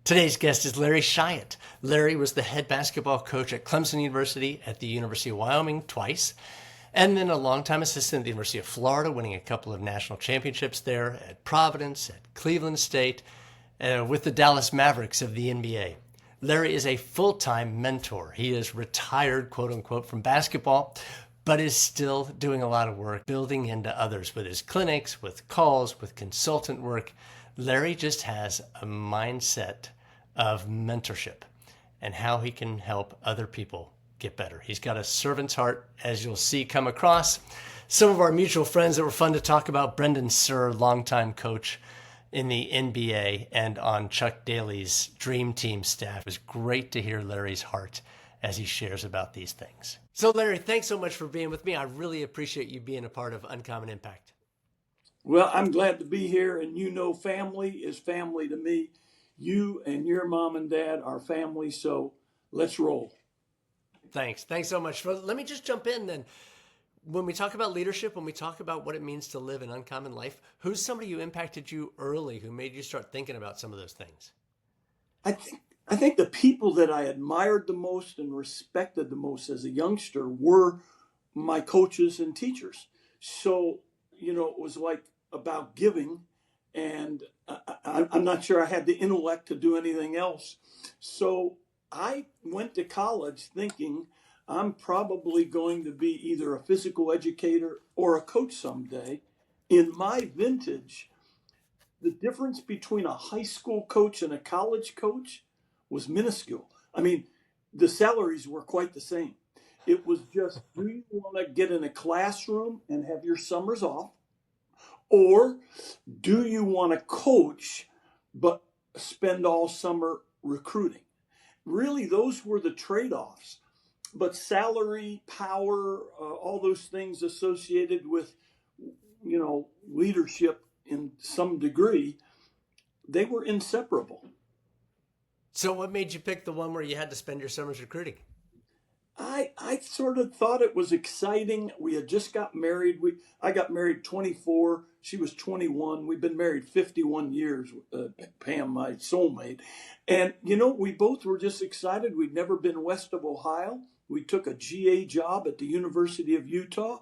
Today's guest is Larry Shyatt. Larry was the head basketball coach at Clemson University, at the University of Wyoming twice, and then a longtime assistant at the University of Florida, winning a couple of national championships there, at Providence, at Cleveland State, with the Dallas Mavericks of the NBA. Larry is a full-time mentor. He is retired, quote unquote, from basketball, but is still doing a lot of work building into others with his clinics, with calls, with consultant work. Larry just has a mindset of mentorship and how he can help other people get better. He's got a servant's heart, as you'll see come across. Some of our mutual friends that were fun to talk about, Brendan Surr, longtime coach in the NBA and on Chuck Daly's Dream Team staff. It was great to hear Larry's heart as he shares about these things. So Larry, thanks so much for being with me. I really appreciate you being a part of Uncommon Impact. Well, I'm glad to be here, and family is family to me. You and your mom and dad are family, so let's roll. Thanks so much. Well, let me just jump in then. When we talk about leadership, when we talk about what it means to live an uncommon life, who's somebody who impacted you early, who made you start thinking about some of those things? I think the people that I admired the most and respected the most as a youngster were my coaches and teachers. So, it was like about giving, and I'm not sure I had the intellect to do anything else. So I went to college thinking I'm probably going to be either a physical educator or a coach someday. In my vintage, the difference between a high school coach and a college coach was minuscule. I mean, the salaries were quite the same. It was just, do you want to get in a classroom and have your summers off? Or do you want to coach but spend all summer recruiting? Really, those were the trade-offs. But salary, power, all those things associated with, leadership in some degree, they were inseparable. So what made you pick the one where you had to spend your summers recruiting? I sort of thought it was exciting. We had just got married. I got married 24. She was 21. We've been married 51 years, Pam, my soulmate. And, we both were just excited. We'd never been west of Ohio. We took a GA job at the University of Utah,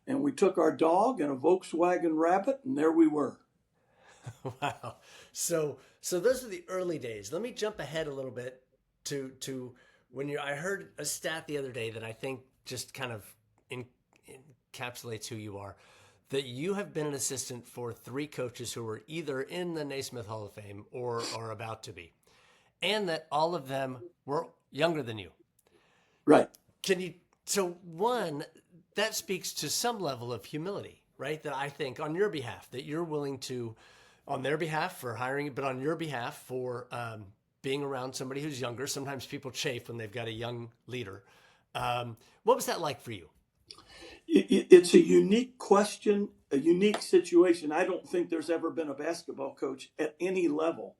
and we took our dog and a Volkswagen Rabbit, and there we were. Wow. So those are the early days. Let me jump ahead a little bit to when I heard a stat the other day that I think just kind of encapsulates who you are, that you have been an assistant for 3 coaches who were either in the Naismith Hall of Fame or are about to be, and that all of them were younger than you. Right. So one, that speaks to some level of humility, right? That I think on your behalf, that you're willing to, on their behalf for hiring, but on your behalf for being around somebody who's younger. Sometimes people chafe when they've got a young leader. What was that like for you? It's a unique question, a unique situation. I don't think there's ever been a basketball coach at any level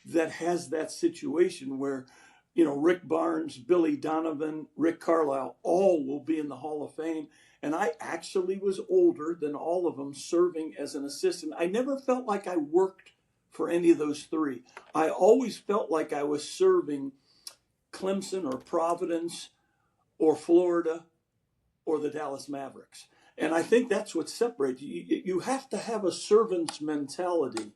that has that situation where, Rick Barnes, Billy Donovan, Rick Carlisle, all will be in the Hall of Fame. And I actually was older than all of them serving as an assistant. I never felt like I worked for any of those 3. I always felt like I was serving Clemson or Providence or Florida or the Dallas Mavericks. And I think that's what separates you. You have to have a servant's mentality.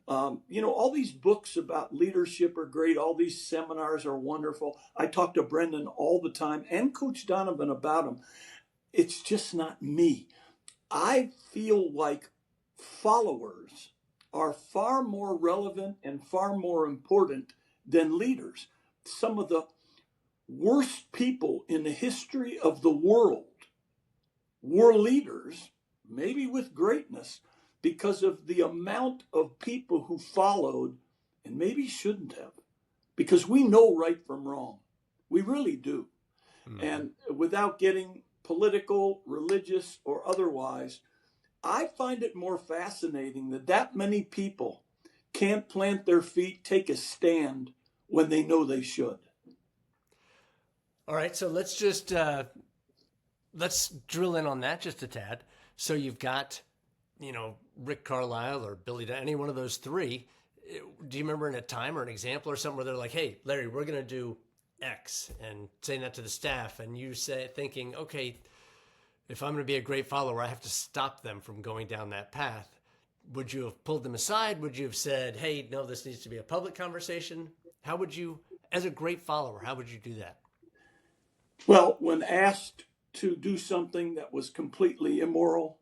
All these books about leadership are great. All these seminars are wonderful. I talk to Brendan all the time and Coach Donovan about them. It's just not me. I feel like followers are far more relevant and far more important than leaders. Some of the worst people in the history of the world were leaders, maybe with greatness, because of the amount of people who followed and maybe shouldn't have. Because we know right from wrong. We really do. Mm-hmm. And without getting political, religious, or otherwise, I find it more fascinating that many people can't plant their feet, take a stand when they know they should. All right, so let's just let's drill in on that just a tad. So you've got, Rick Carlisle or Billy, any one of those 3. do you remember in a time or an example or something where they're like, hey, Larry, we're going to do X, and saying that to the staff, and you say, thinking, okay, if I'm going to be a great follower, I have to stop them from going down that path. Would you have pulled them aside? Would you have said, hey, no, this needs to be a public conversation? How would you, as a great follower, how would you do that? Well, when asked to do something that was completely immoral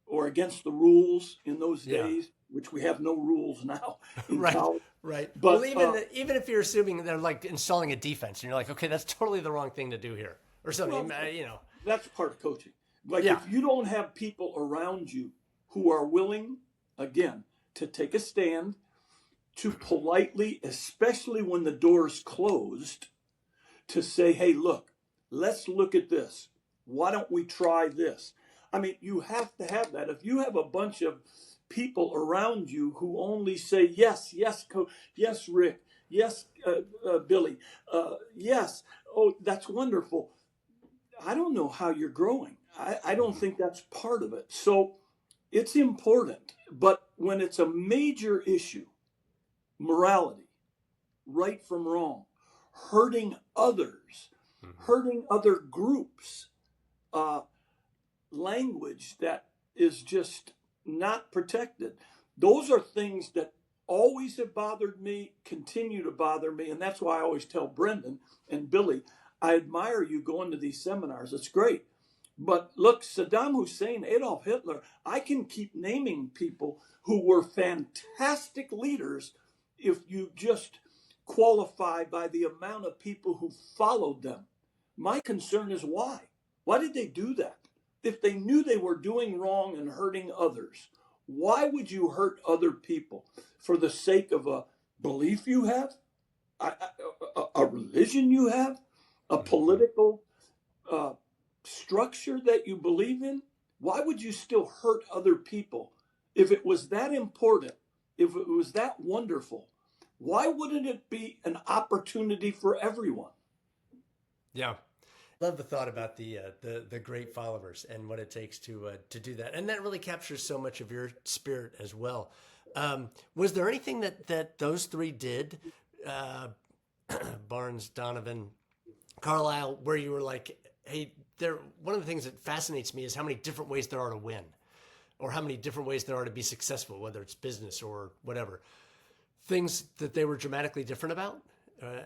or against the rules in those Yeah. days, which we have no rules now in Right. college. Right. But Well, even if you're assuming they're like installing a defense, and you're like, okay, that's totally the wrong thing to do here, or something, well, that's part of coaching. Like Yeah. if you don't have people around you who are willing, again, to take a stand, to politely, especially when the door's closed, to say, hey, look, let's look at this. Why don't we try this? I mean, you have to have that. If you have a bunch of people around you who only say, yes, yes, Coach, yes, Rick, yes, Billy, yes, oh, that's wonderful. I don't know how you're growing. I don't think that's part of it. So it's important. But when it's a major issue, morality, right from wrong, hurting others, hurting other groups, language that is just not protected. Those are things that always have bothered me, continue to bother me. And that's why I always tell Brendan and Billy, I admire you going to these seminars. It's great. But look, Saddam Hussein, Adolf Hitler, I can keep naming people who were fantastic leaders if you just qualify by the amount of people who followed them. My concern is why? Why did they do that? If they knew they were doing wrong and hurting others, why would you hurt other people for the sake of a belief you have, a religion you have, a political structure that you believe in? Why would you still hurt other people? If it was that important, if it was that wonderful, why wouldn't it be an opportunity for everyone? Yeah. Love the thought about the great followers and what it takes to do that, and that really captures so much of your spirit as well. Was there anything that those three did, Barnes, Donovan, Carlisle, where you were like, hey, there? One of the things that fascinates me is how many different ways there are to win, or how many different ways there are to be successful, whether it's business or whatever. Things that they were dramatically different about.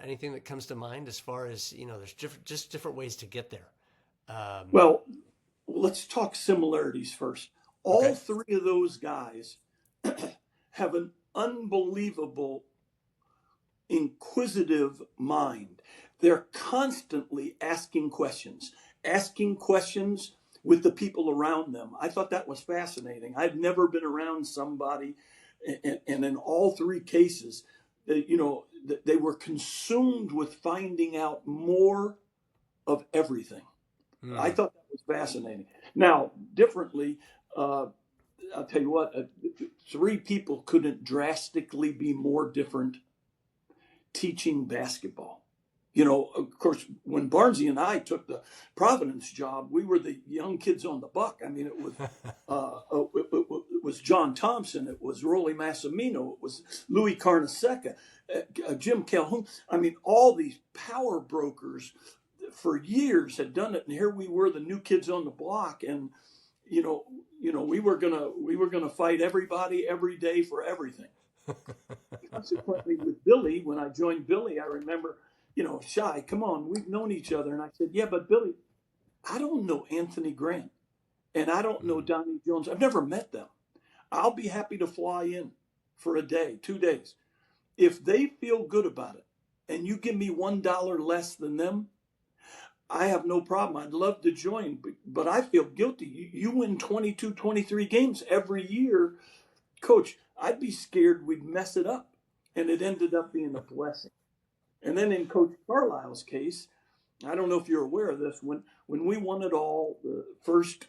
Anything that comes to mind as far as, there's just different ways to get there. Well, let's talk similarities first. All Okay. three of those guys have an unbelievable inquisitive mind. They're constantly asking questions with the people around them. I thought that was fascinating. I'd never been around somebody, and in all three cases, they were consumed with finding out more of everything. I thought that was fascinating. Now, differently, I'll tell you what, three people couldn't drastically be more different teaching basketball. Of course, when Barnesy and I took the Providence job, we were the young kids on the buck. I mean, it was John Thompson, it was Rolly Massimino, it was Louis Carnesecca, Jim Calhoun. I mean, all these power brokers for years had done it, and here we were, the new kids on the block, and we were gonna fight everybody every day for everything. Consequently, with Billy, when I joined Billy, I remember, Shy, come on, we've known each other. And I said, yeah, but Billy, I don't know Anthony Grant and I don't know Donnie Jones. I've never met them. I'll be happy to fly in for a day, 2 days. If they feel good about it and you give me $1 less than them, I have no problem. I'd love to join, but I feel guilty. You win 22, 23 games every year. Coach, I'd be scared we'd mess it up. And it ended up being a blessing. And then in Coach Carlisle's case, I don't know if you're aware of this, when we won it all, the first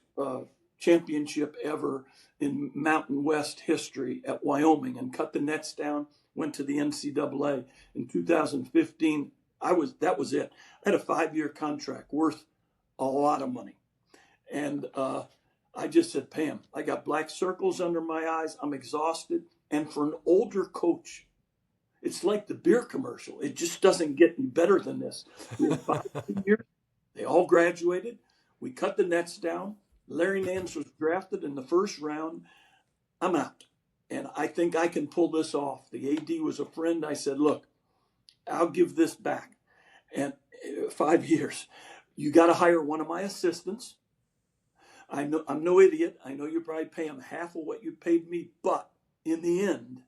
championship ever in Mountain West history at Wyoming, and cut the nets down, went to the NCAA in 2015. That was it. I had a 5-year contract worth a lot of money. And I just said, Pam, I got black circles under my eyes. I'm exhausted. And for an older coach, it's like the beer commercial. It just doesn't get any better than this. We had 5 years. They all graduated. We cut the nets down. Larry Nance was drafted in the first round. I'm out. And I think I can pull this off. The AD was a friend. I said, look, I'll give this back. And 5 years. You got to hire one of my assistants. I know I'm no idiot. I know you probably pay them half of what you paid me, but in the end,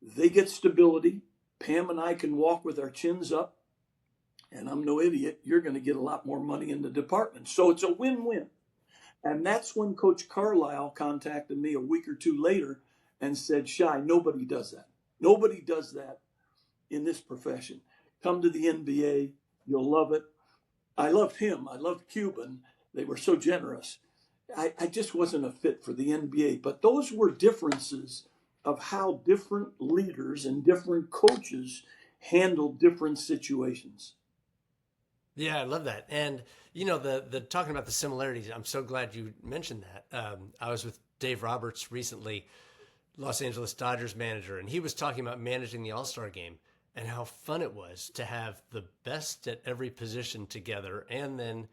they get stability. Pam and I can walk with our chins up, and I'm no idiot. You're going to get a lot more money in the department. So it's a win-win. And that's when Coach Carlisle contacted me a week or two later and said, Shy, nobody does that. Nobody does that in this profession. Come to the NBA. You'll love it. I loved him. I loved Cuban. They were so generous. I just wasn't a fit for the NBA. But those were differences of how different leaders and different coaches handle different situations. Yeah, I love that. And the talking about the similarities, I'm so glad you mentioned that. I was with Dave Roberts recently, Los Angeles Dodgers manager, and he was talking about managing the All-Star game and how fun it was to have the best at every position together, and then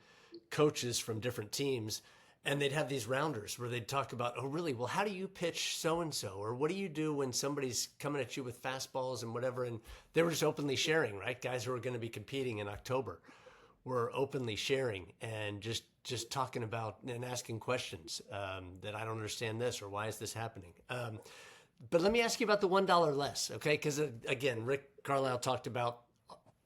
coaches from different teams. And they'd have these rounders where they'd talk about, oh, really? Well, how do you pitch so-and-so? Or what do you do when somebody's coming at you with fastballs and whatever? And they were just openly sharing, right? Guys who are going to be competing in October were openly sharing and just talking about and asking questions that I don't understand this, or why is this happening? But let me ask you about the $1 less, okay? Because again, Rick Carlisle talked about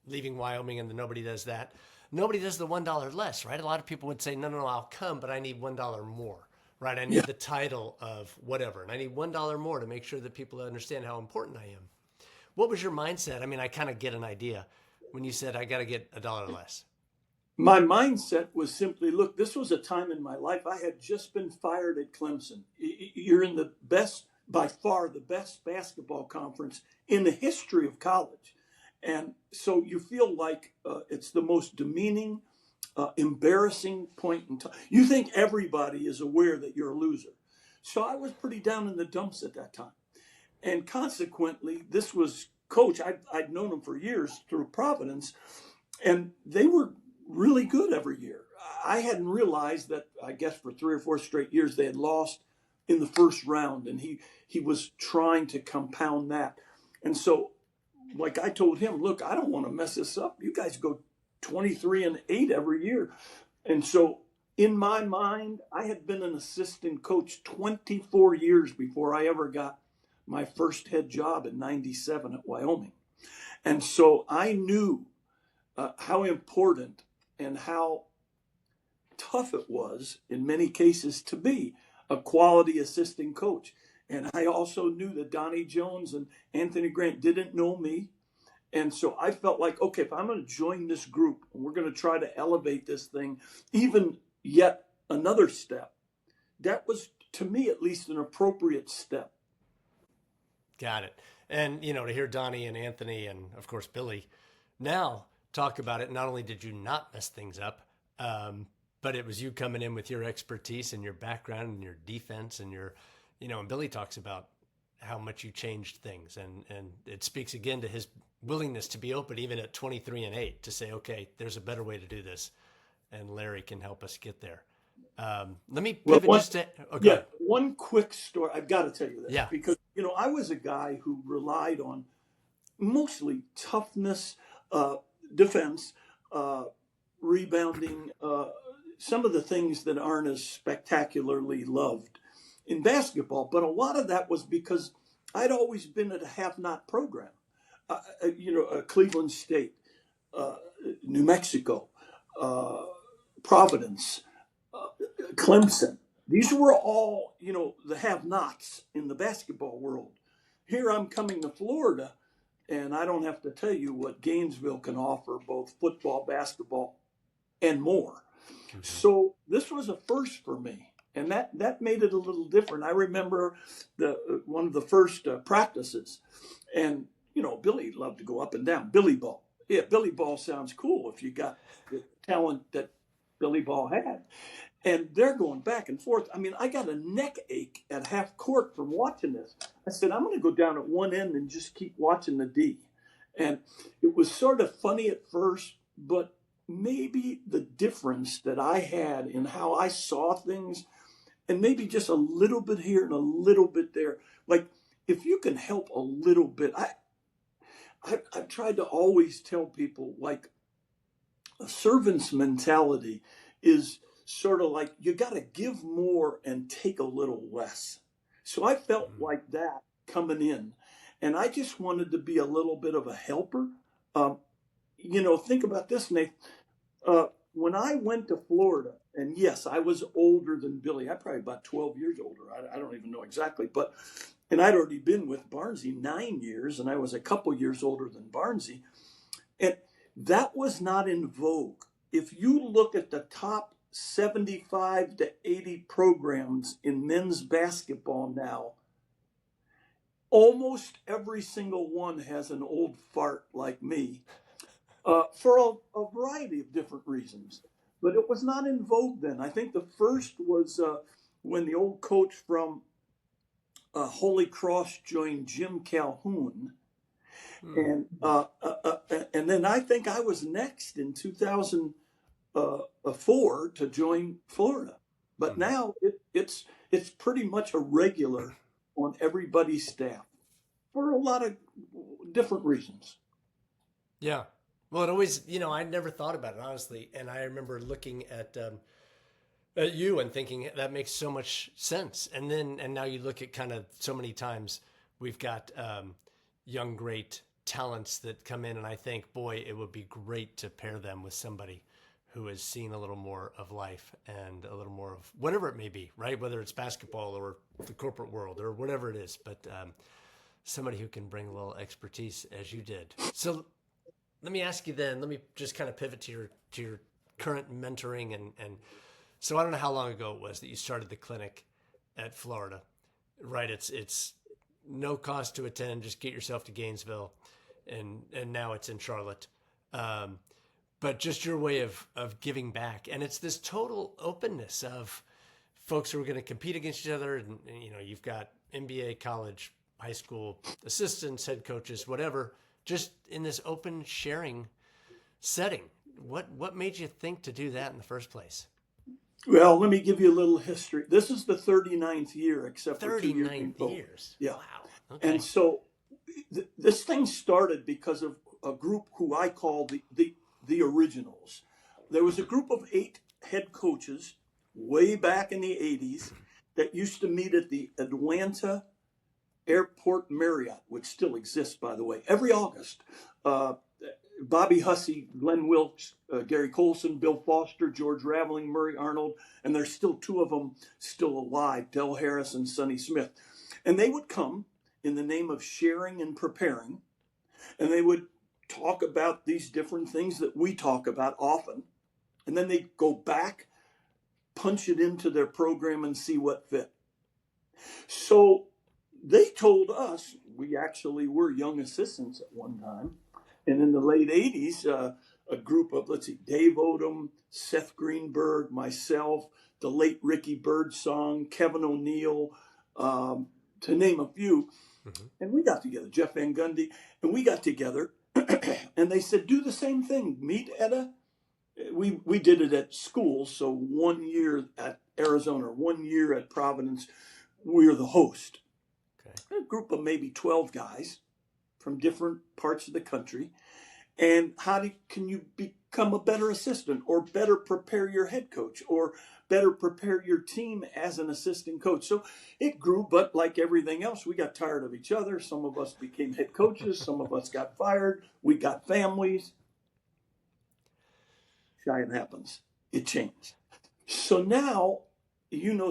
leaving Wyoming and the nobody does that. Nobody does the $1 less, right? A lot of people would say, no, I'll come, but I need $1 more, right? I need the title of whatever, and I need $1 more to make sure that people understand how important I am. What was your mindset? I mean, I kind of get an idea when you said, I got to get $1 less. My mindset was simply, look, this was a time in my life. I had just been fired at Clemson. You're in the best, by far the best basketball conference in the history of college. And so you feel like it's the most demeaning, embarrassing point in time. You think everybody is aware that you're a loser. So I was pretty down in the dumps at that time. And consequently, this was Coach. I'd known him for years through Providence, and they were really good every year. I hadn't realized that, I guess for 3 or 4 straight years, they had lost in the first round, and he was trying to compound that. And so, like I told him, look, I don't want to mess this up. You guys go 23-8 every year. And so in my mind, I had been an assistant coach 24 years before I ever got my first head job in 97 at Wyoming. And so I knew how important and how tough it was in many cases to be a quality assistant coach. And I also knew that Donnie Jones and Anthony Grant didn't know me. And so I felt like, okay, if I'm going to join this group and we're going to try to elevate this thing even yet another step, that was, to me at least, an appropriate step. Got it. And, to hear Donnie and Anthony and, of course, Billy now talk about it, not only did you not mess things up, but it was you coming in with your expertise and your background and your defense and your, and Billy talks about how much you changed things. And it speaks again to his willingness to be open even at 23-8 to say, okay, there's a better way to do this. And Larry can help us get there. Let me pivot one quick story. I've got to tell you this. Yeah. Because, I was a guy who relied on mostly toughness, defense, rebounding, some of the things that aren't as spectacularly loved in basketball. But a lot of that was because I'd always been at a have-not program. Cleveland State, New Mexico, Providence, Clemson. These were all, the have-nots in the basketball world. Here I'm coming to Florida, and I don't have to tell you what Gainesville can offer, both football, basketball, and more. Mm-hmm. So this was a first for me, and that made it a little different. I remember one of the first practices, and Billy loved to go up and down. Billy Ball. Yeah, Billy Ball sounds cool if you got the talent that Billy Ball had. And they're going back and forth. I mean, I got a neck ache at half court from watching this. I said, I'm going to go down at one end and just keep watching the D. And it was sort of funny at first, but maybe the difference that I had in how I saw things, and maybe just a little bit here and a little bit there. Like, if you can help a little bit, I've tried to always tell people, like, a servant's mentality is sort of like you got to give more and take a little less. So I felt like that coming in, and I just wanted to be a little bit of a helper. Think about this, Nate. When I went to Florida, and yes, I was older than Billy. I'm probably about 12 years older. I don't even know exactly, and I'd already been with Barnesy 9 years, and I was a couple years older than Barnesy. And that was not in vogue. If you look at the top 75 to 80 programs in men's basketball now, almost every single one has an old fart like me, for a variety of different reasons. But it was not in vogue then. I think the first was when the old coach from Holy Cross joined Jim Calhoun. And then I think I was next in 2004 to join Florida. But now it's pretty much a regular on everybody's staff for a lot of different reasons. Yeah. Well, it always, I never thought about it, honestly. And I remember looking at you and thinking that makes so much sense. And now you look at kind of so many times we've got young, great talents that come in. And I think, boy, it would be great to pair them with somebody who has seen a little more of life and a little more of whatever it may be, right? Whether it's basketball or the corporate world or whatever it is. But somebody who can bring a little expertise as you did. So let me ask you then, let me just kind of pivot to your current mentoring. And so I don't know how long ago it was that you started the clinic at Florida, right? It's no cost to attend, just get yourself to Gainesville. And now it's in Charlotte. But just your way of giving back. And it's this total openness of folks who are going to compete against each other. And you've got NBA, college, high school assistants, head coaches, whatever, just in this open sharing setting. What made you think to do that in the first place? Well, let me give you a little history. This is the 39th year, except for 2 years. 39 years. Yeah. Wow. Okay. And so this thing started because of a group who I call the originals. There was a group of 8 head coaches way back in the 80s that used to meet at the Atlanta Airport Marriott, which still exists, by the way, every August. Bobby Hussey, Glenn Wilkes, Gary Colson, Bill Foster, George Raveling, Murray Arnold, and there's still 2 of them still alive, Del Harris and Sonny Smith. And they would come in the name of sharing and preparing, and they would talk about these different things that we talk about often, and then they'd go back, punch it into their program, and see what fit. So they told us, we actually were young assistants at one time, and in the late 80s, a group of, Dave Odom, Seth Greenberg, myself, the late Ricky Birdsong, Kevin O'Neill, to name a few, and we got together, Jeff Van Gundy, and we got together, and they said, do the same thing, meet at we did it at school, so 1 year at Arizona, 1 year at Providence, we're the host. Okay. A group of maybe 12 guys from different parts of the country. And can you become a better assistant or better prepare your head coach or better prepare your team as an assistant coach? So it grew, but like everything else, we got tired of each other. Some of us became head coaches. Some of us got fired. We got families. Shyatt happens. It changed. So now,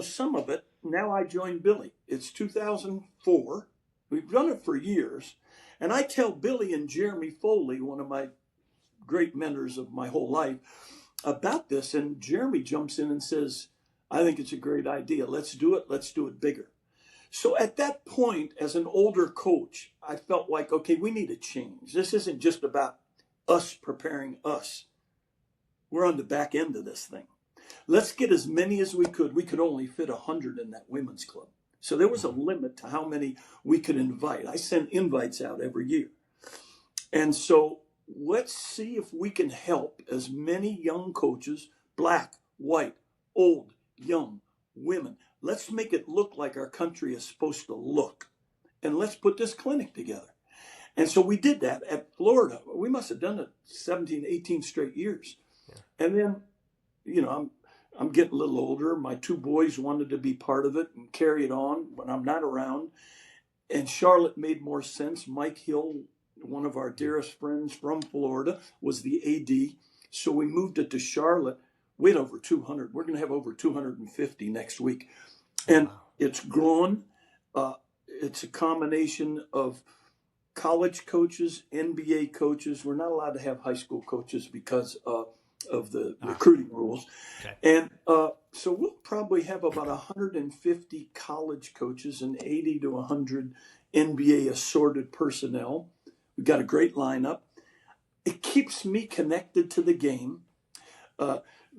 some of it. Now I joined Billy. It's 2004. We've done it for years. And I tell Billy and Jeremy Foley, one of my great mentors of my whole life, about this. And Jeremy jumps in and says, I think it's a great idea. Let's do it. Let's do it bigger. So at that point, as an older coach, I felt like, okay, we need a change. This isn't just about us preparing us. We're on the back end of this thing. Let's get as many as we could. We could only fit 100 in that women's club. So there was a limit to how many we could invite. I sent invites out every year. And so let's see if we can help as many young coaches, black, white, old, young, women. Let's make it look like our country is supposed to look. And let's put this clinic together. And so we did that at Florida. We must have done it 17, 18 straight years. Yeah. And then, you know, I'm getting a little older. My two boys wanted to be part of it and carry it on when I'm not around. And Charlotte made more sense. Mike Hill, one of our dearest friends from Florida, was the AD. So we moved it to Charlotte. We had over 200. We're going to have over 250 next week. And it's grown. It's a combination of college coaches, NBA coaches. We're not allowed to have high school coaches because of the recruiting rules. Okay. And so we'll probably have about 150 college coaches and 80 to 100 NBA assorted personnel. We've got a great lineup. It keeps me connected to the game.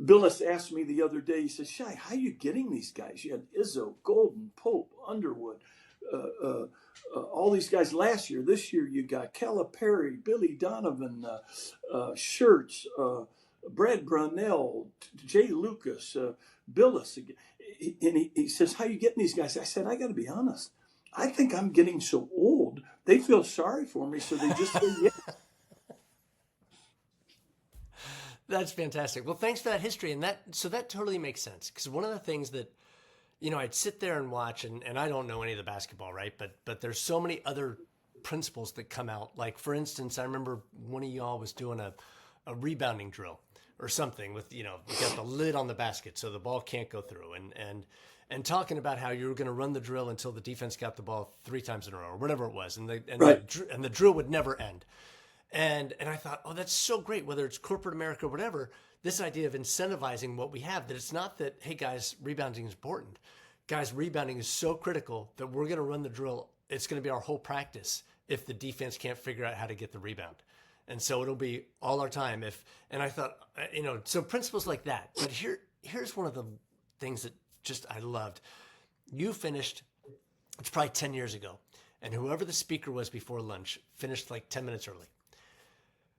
Billis asked me the other day, he says, Shy, how are you getting these guys? You had Izzo, Golden, Pope, Underwood, all these guys last year. This year you got Calipari, Billy Donovan, Schertz, Brad Brownell, Jay Lucas, Billis. And he says, how are you getting these guys? I said, I got to be honest. I think I'm getting so old, they feel sorry for me, so they just say yes. That's fantastic. Well, thanks for that history. And that totally makes sense. Because one of the things that, you know, I'd sit there and watch, and I don't know any of the basketball, right? But there's so many other principles that come out. Like, for instance, I remember one of y'all was doing a rebounding drill or something with, you know, you got the lid on the basket so the ball can't go through. And talking about how you were going to run the drill until the defense got the ball 3 times in a row or whatever it was. And the drill would never end. And I thought, oh, that's so great, whether it's corporate America or whatever, this idea of incentivizing what we have, that it's not that, hey, guys, rebounding is important. Guys, rebounding is so critical that we're going to run the drill. It's going to be our whole practice if the defense can't figure out how to get the rebound. And so it'll be all our time. And I thought, you know, so principles like that. But here's one of the things that just I loved. You finished, it's probably 10 years ago, and whoever the speaker was before lunch finished like 10 minutes early.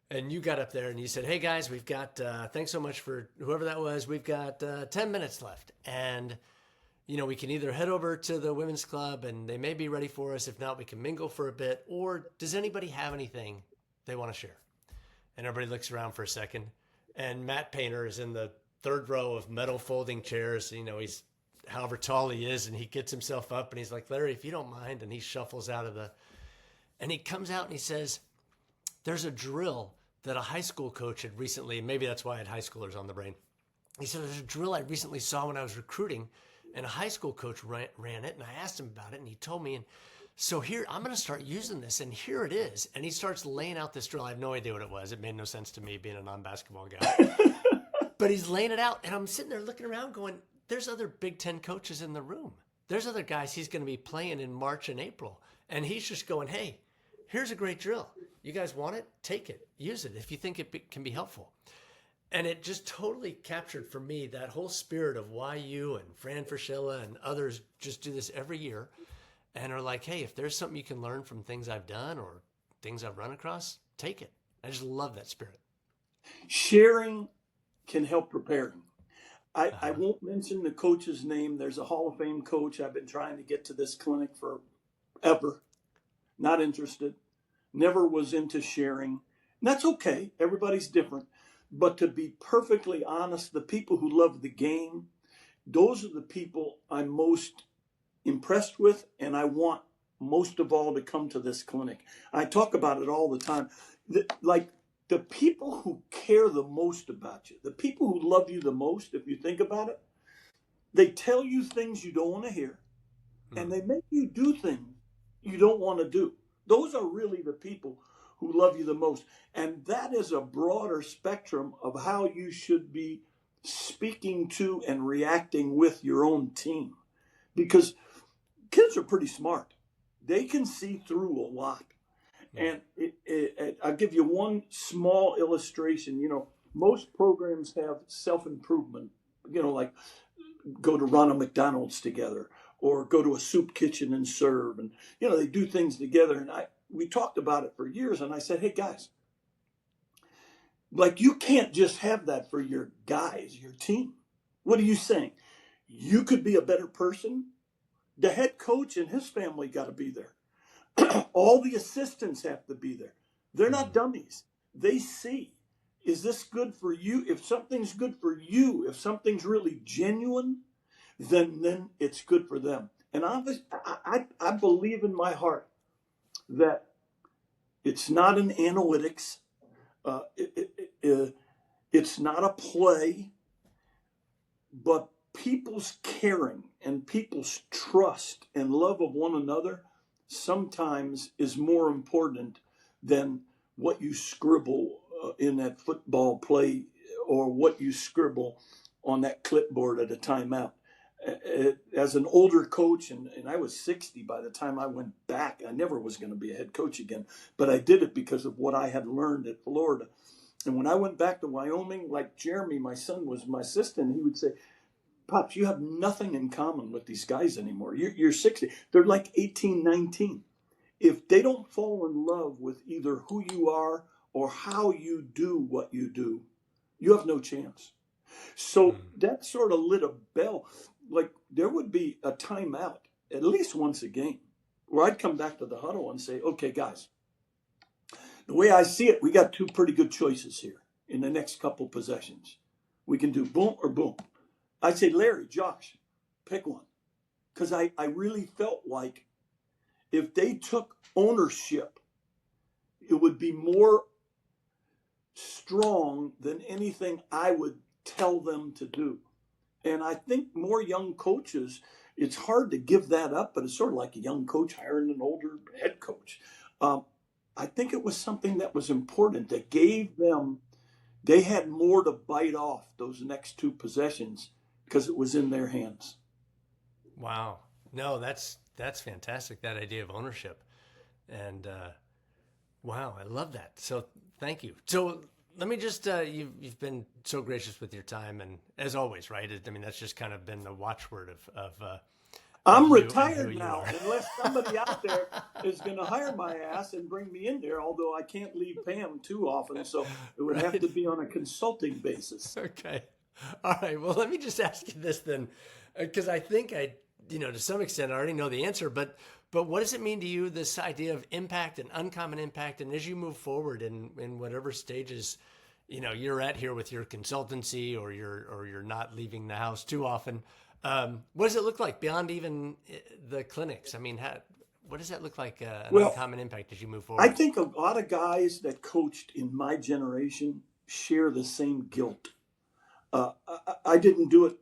And you got up there and you said, hey, guys, we've got, thanks so much for whoever that was. We've got 10 minutes left. And, you know, we can either head over to the women's club and they may be ready for us. If not, we can mingle for a bit. Or does anybody have anything they want to share? And everybody looks around for a second. And Matt Painter is in the third row of metal folding chairs. You know, he's however tall he is. And he gets himself up and he's like, Larry, if you don't mind. And he shuffles out of and he comes out and he says, there's a drill that a high school coach had recently, and maybe that's why I had high schoolers on the brain. He said, there's a drill I recently saw when I was recruiting, and a high school coach ran it, and I asked him about it, and he told me, and so here, I'm going to start using this, and here it is. And he starts laying out this drill. I have no idea what it was. It made no sense to me being a non-basketball guy. But he's laying it out, and I'm sitting there looking around going, there's other Big Ten coaches in the room. There's other guys he's going to be playing in March and April. And he's just going, hey, here's a great drill. You guys want it? Take it. Use it if you think it can be helpful. And it just totally captured for me that whole spirit of why you and Fran Fraschilla and others just do this every year and are like, hey, if there's something you can learn from things I've done or things I've run across, take it. I just love that spirit. Sharing can help preparing. I won't mention the coach's name. There's a Hall of Fame coach. I've been trying to get to this clinic forever. Not interested. Never was into sharing. And that's okay. Everybody's different. But to be perfectly honest, the people who love the game, those are the people I'm most impressed with, and I want most of all to come to this clinic. I talk about it all the time. Like the people who care the most about you, the people who love you the most, if you think about it, they tell you things you don't want to hear, and they make you do things you don't want to do. Those are really the people who love you the most. And that is a broader spectrum of how you should be speaking to and reacting with your own team. Because kids are pretty smart. They can see through a lot. And I'll give you one small illustration. You know, most programs have self-improvement like go to Ronald McDonald's together or go to a soup kitchen and serve. And, they do things together. And we talked about it for years. And I said, hey, guys, like, you can't just have that for your guys, your team. What are you saying? You could be a better person. The head coach and his family got to be there. All the assistants have to be there. They're not dummies. They see, is this good for you? If something's good for you, if something's really genuine, then it's good for them. And I believe in my heart that it's not an analytics. It's not a play, but people's caring and people's trust and love of one another sometimes is more important than what you scribble in that football play or what you scribble on that clipboard at a timeout. As an older coach, and I was 60 by the time I went back, I never was going to be a head coach again, but I did it because of what I had learned at Florida. And when I went back to Wyoming, like Jeremy, my son, was my assistant, he would say, Pops, you have nothing in common with these guys anymore. You're 60. They're like 18, 19. If they don't fall in love with either who you are or how you do what you do, you have no chance. So that sort of lit a bell. Like, there would be a timeout at least once a game where I'd come back to the huddle and say, okay, guys, the way I see it, we got two pretty good choices here in the next couple possessions. We can do boom or boom. I'd say, Larry, Josh, pick one. Because I really felt like if they took ownership, it would be more strong than anything I would tell them to do. And I think more young coaches, it's hard to give that up, but it's sort of like a young coach hiring an older head coach. I think it was something that was important that gave them, they had more to bite off those next two possessions because it was in their hands. Wow. No, that's fantastic, that idea of ownership. And wow, I love that. So thank you. So let me just, you've been so gracious with your time, and as always, right? I mean, that's just kind of been the watchword of I'm you retired now, unless somebody out there is going to hire my ass and bring me in there, although I can't leave Pam too often, so it would have to be on a consulting basis. Okay. All right. Well, let me just ask you this then, because I think to some extent, I already know the answer, but what does it mean to you, this idea of impact and uncommon impact? And as you move forward in whatever stages, you're at here with your consultancy or you're not leaving the house too often, what does it look like beyond even the clinics? I mean, what does that look like, an uncommon impact as you move forward? I think a lot of guys that coached in my generation share the same guilt. I didn't do it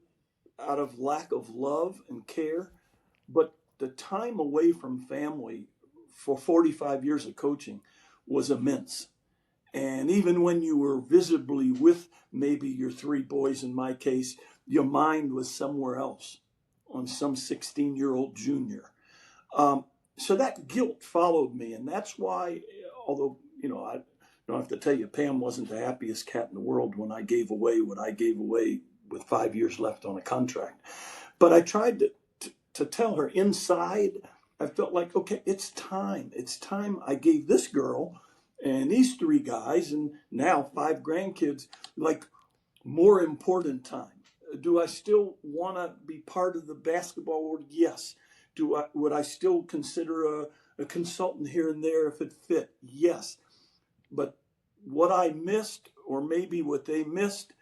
out of lack of love and care, but the time away from family for 45 years of coaching was immense. And even when you were visibly with maybe your three boys, in my case, your mind was somewhere else on some 16-year-old junior. So that guilt followed me. And that's why, although, I don't have to tell you, Pam wasn't the happiest cat in the world when I gave away what I gave away with 5 years left on a contract. But I tried to tell her inside, I felt like, okay, it's time. It's time I gave this girl and these three guys and now 5 grandkids, like, more important time. Do I still want to be part of the basketball world? Yes. Would I still consider a consultant here and there if it fit? Yes. But what I missed, or maybe what they missed,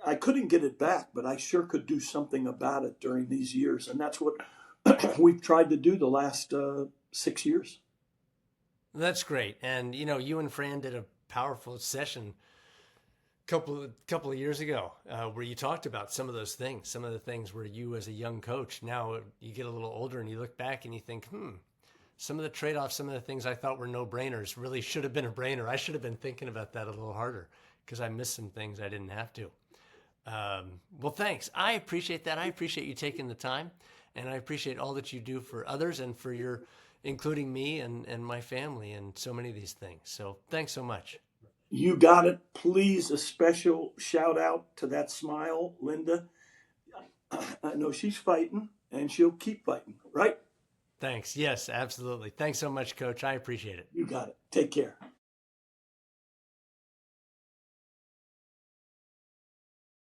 I couldn't get it back, but I sure could do something about it during these years. And that's what we've tried to do the last 6 years. That's great. And, you and Fran did a powerful session couple of years ago where you talked about some of those things, some of the things where you as a young coach, now you get a little older and you look back and you think, some of the trade-offs, some of the things I thought were no-brainers really should have been a brainer. I should have been thinking about that a little harder because I missed some things I didn't have to. Well, thanks. I appreciate that. I appreciate you taking the time, and I appreciate all that you do for others and for including me and my family and so many of these things. So thanks so much. You got it. Please, a special shout out to that smile, Linda. I know she's fighting and she'll keep fighting, right? Thanks. Yes, absolutely. Thanks so much, Coach. I appreciate it. You got it. Take care.